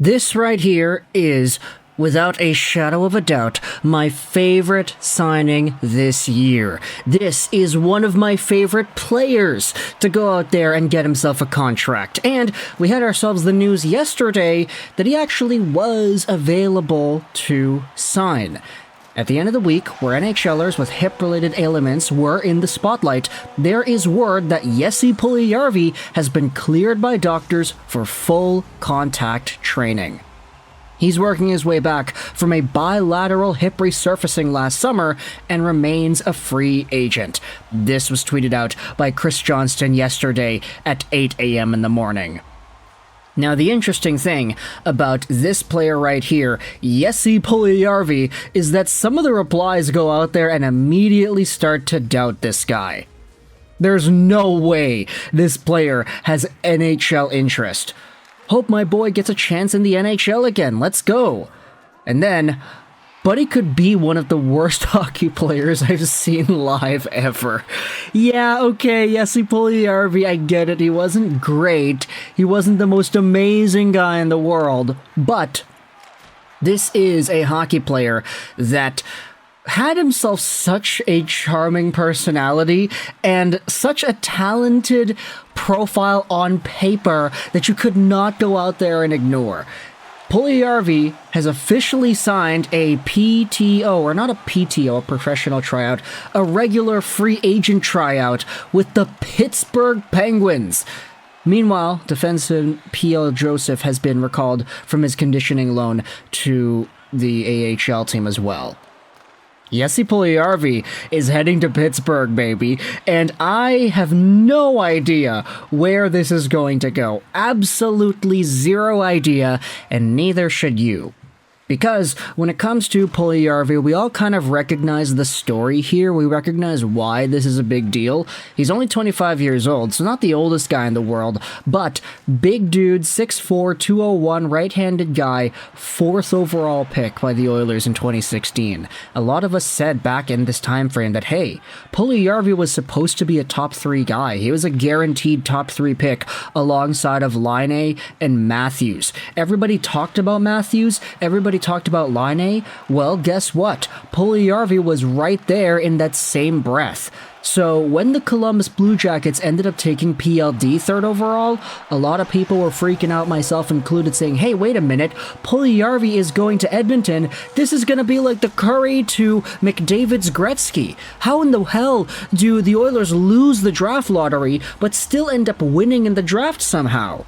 This right here is, without a shadow of a doubt, my favorite signing this year. This is one of my favorite players to go out there and get himself a contract. And we had ourselves the news yesterday that he actually was available to sign. At the end of the week, where NHLers with hip-related ailments were in the spotlight, there is word that Jesse Puljujarvi has been cleared by doctors for full contact training. He's working his way back from a bilateral hip resurfacing last summer and remains a free agent. This was tweeted out by Chris Johnston yesterday at 8 a.m. in the morning. Now, the interesting thing about this player right here, Jesse Puljujarvi, is that some of the replies go out there and immediately start to doubt this guy. There's no way this player has NHL interest. Hope my boy gets a chance in the NHL again. Let's go. And then, Buddy could be one of the worst hockey players I've seen live ever. Yeah, okay, Jesse Puljujarvi, I get it. He wasn't great. He wasn't the most amazing guy in the world. But this is a hockey player that had himself such a charming personality and such a talented profile on paper that you could not go out there and ignore. Puljujarvi has officially signed a PTO, or not a PTO, a professional tryout, a regular free agent tryout with the Pittsburgh Penguins. Meanwhile, defenseman P.L. Joseph has been recalled from his conditioning loan to the AHL team as well. Jesse Puljujarvi is heading to Pittsburgh, baby, and I have no idea where this is going to go. Absolutely zero idea, and neither should you. Because when it comes to Puljujarvi, we all kind of recognize the story here. We recognize why this is a big deal. He's only 25 years old, so not the oldest guy in the world, but big dude, 6'4", 201, right-handed guy, 4th overall pick by the Oilers in 2016. A lot of us said back in this time frame that, hey, Puljujarvi was supposed to be a top 3 guy. He was a guaranteed top 3 pick alongside of Laine and Matthews. Everybody talked about Matthews. Everybody talked about Laine. Well, guess what? Puljujarvi was right there in that same breath. So when the Columbus Blue Jackets ended up taking PLD 3rd overall, a lot of people were freaking out, myself included, saying, hey, wait a minute, Puljujarvi is going to Edmonton. This is going to be like the Curry to McDavid's Gretzky. How in the hell do the Oilers lose the draft lottery but still end up winning in the draft somehow?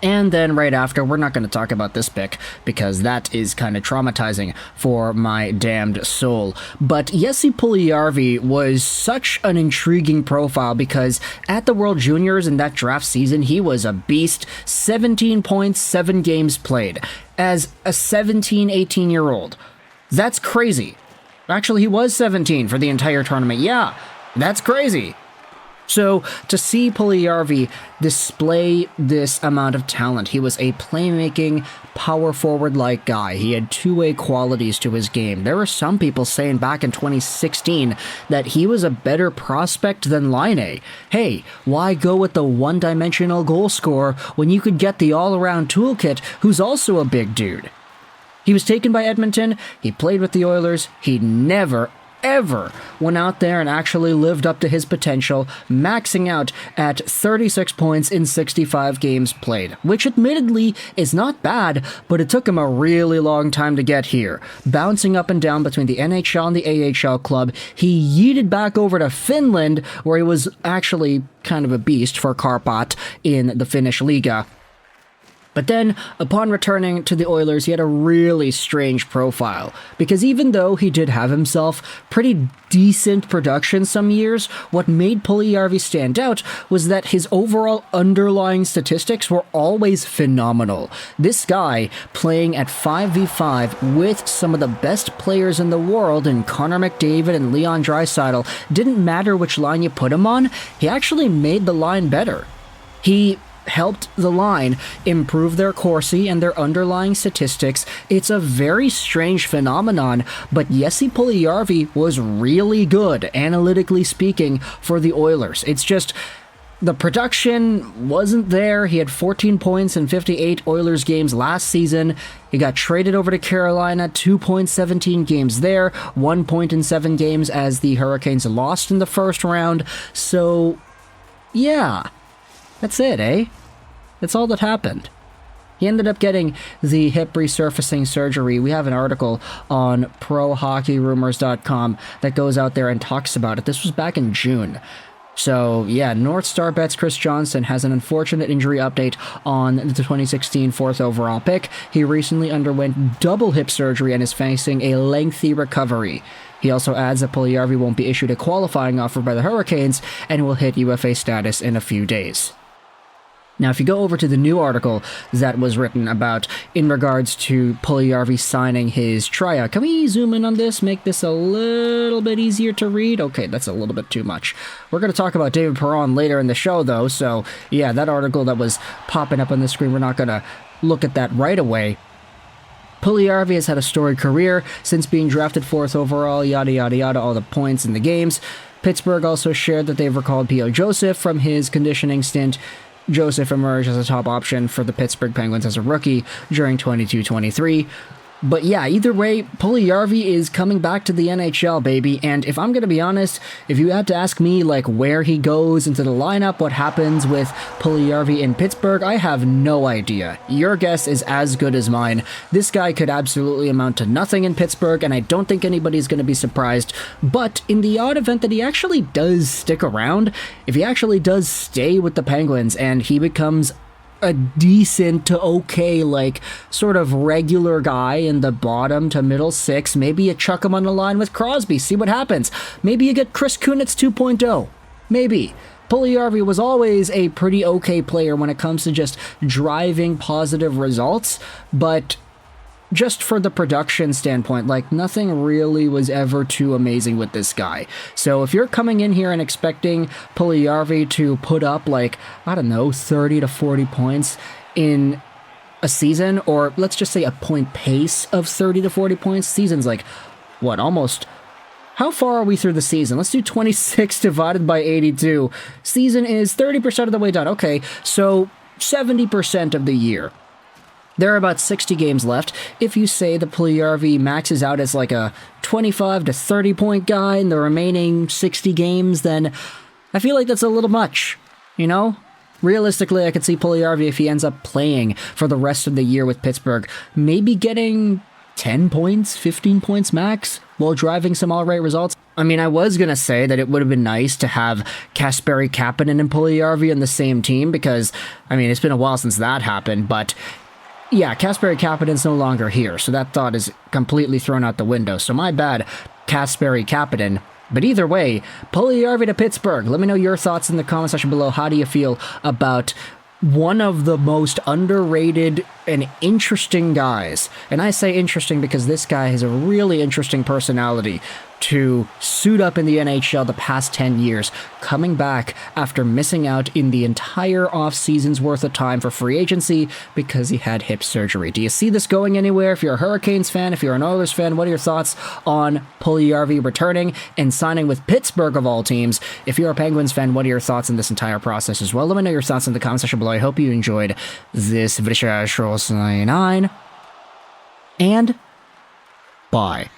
And then right after, we're not going to talk about this pick because that is kind of traumatizing for my damned soul. But Jesse Puljujarvi was such an intriguing profile because at the World Juniors in that draft season, he was a beast. 17 points, 7 games played as a 17, 18-year-old. That's crazy. Actually, he was 17 for the entire tournament. Yeah, that's crazy. So, to see Puljujarvi display this amount of talent, he was a playmaking, power forward-like guy. He had two-way qualities to his game. There were some people saying back in 2016 that he was a better prospect than Laine. Hey, why go with the one-dimensional goal scorer when you could get the all-around toolkit who's also a big dude? He was taken by Edmonton, he played with the Oilers, he never, ever went out there and actually lived up to his potential, maxing out at 36 points in 65 games played, which admittedly is not bad, but it took him a really long time to get here. Bouncing up and down between the NHL and the AHL club, he yeeted back over to Finland, where he was actually kind of a beast for Karpat in the Finnish Liga. But then, upon returning to the Oilers, he had a really strange profile, because even though he did have himself pretty decent production some years, what made Puljujarvi stand out was that his overall underlying statistics were always phenomenal. This guy, playing at 5v5 with some of the best players in the world in Connor McDavid and Leon Draisaitl, didn't matter which line you put him on, he actually made the line better. He helped the line improve their Corsi and their underlying statistics. It's a very strange phenomenon, but Jesse Puljujarvi was really good, analytically speaking, for the Oilers. It's just, the production wasn't there. He had 14 points in 58 Oilers games last season. He got traded over to Carolina, 2 points, 17 games there, 1 point in 7 games as the Hurricanes lost in the first round. So, yeah, that's it, eh? That's all that happened. He ended up getting the hip resurfacing surgery. We have an article on ProHockeyRumors.com that goes out there and talks about it. This was back in June. So, yeah, North Star Bets Chris Johnson has an unfortunate injury update on the 2016 fourth overall pick. He recently underwent double hip surgery and is facing a lengthy recovery. He also adds that Puljujarvi won't be issued a qualifying offer by the Hurricanes and will hit UFA status in a few days. Now, if you go over to the new article that was written about in regards to Puljujarvi signing his tryout, can we zoom in on this, make this a little bit easier to read? Okay, that's a little bit too much. We're going to talk about David Perron later in the show, though, so yeah, that article that was popping up on the screen, we're not going to look at that right away. Puljujarvi has had a storied career since being drafted 4th overall, yada yada yada, all the points in the games. Pittsburgh also shared that they've recalled P.O. Joseph from his conditioning stint. Joseph emerged as a top option for the Pittsburgh Penguins as a rookie during 22-23. But yeah, either way, Puljujarvi is coming back to the NHL, baby, and if I'm gonna be honest, if you had to ask me, like, where he goes into the lineup, what happens with Puljujarvi in Pittsburgh, I have no idea. Your guess is as good as mine. This guy could absolutely amount to nothing in Pittsburgh, and I don't think anybody's gonna be surprised, but in the odd event that he actually does stick around, if he actually does stay with the Penguins, and he becomes a decent to okay, like, sort of regular guy in the bottom to middle six. Maybe you chuck him on the line with Crosby, see what happens. Maybe you get Chris Kunitz 2.0. Maybe. Puljujarvi was always a pretty okay player when it comes to just driving positive results, but just for the production standpoint, like, nothing really was ever too amazing with this guy. So if you're coming in here and expecting Puljujarvi to put up, like, I don't know, 30 to 40 points in a season, or let's just say a point pace of 30 to 40 points, season's like, what, almost, how far are we through the season? Let's do 26 divided by 82. Season is 30% of the way done. Okay, so 70% of the year. There are about 60 games left. If you say the Puljujarvi maxes out as like a 25 to 30 point guy in the remaining 60 games, then I feel like that's a little much, you know? Realistically, I could see Puljujarvi, if he ends up playing for the rest of the year with Pittsburgh, maybe getting 10 points, 15 points max, while driving some alright results. I mean, I was going to say that it would have been nice to have Kasperi Kapanen and Puljujarvi on the same team, because, I mean, it's been a while since that happened, but yeah, Kasperi Kapanen's no longer here, so that thought is completely thrown out the window. So my bad, Kasperi Kapanen. But either way, Puljujarvi to Pittsburgh. Let me know your thoughts in the comment section below. How do you feel about one of the most underrated and interesting guys? And I say interesting because this guy has a really interesting personality to suit up in the NHL the past 10 years, coming back after missing out in the entire off-season's worth of time for free agency because he had hip surgery. Do you see this going anywhere? If you're a Hurricanes fan, if you're an Oilers fan, what are your thoughts on Puljujarvi returning and signing with Pittsburgh of all teams? If you're a Penguins fan, what are your thoughts on this entire process as well? Let me know your thoughts in the comment section below. I hope you enjoyed this video. And bye.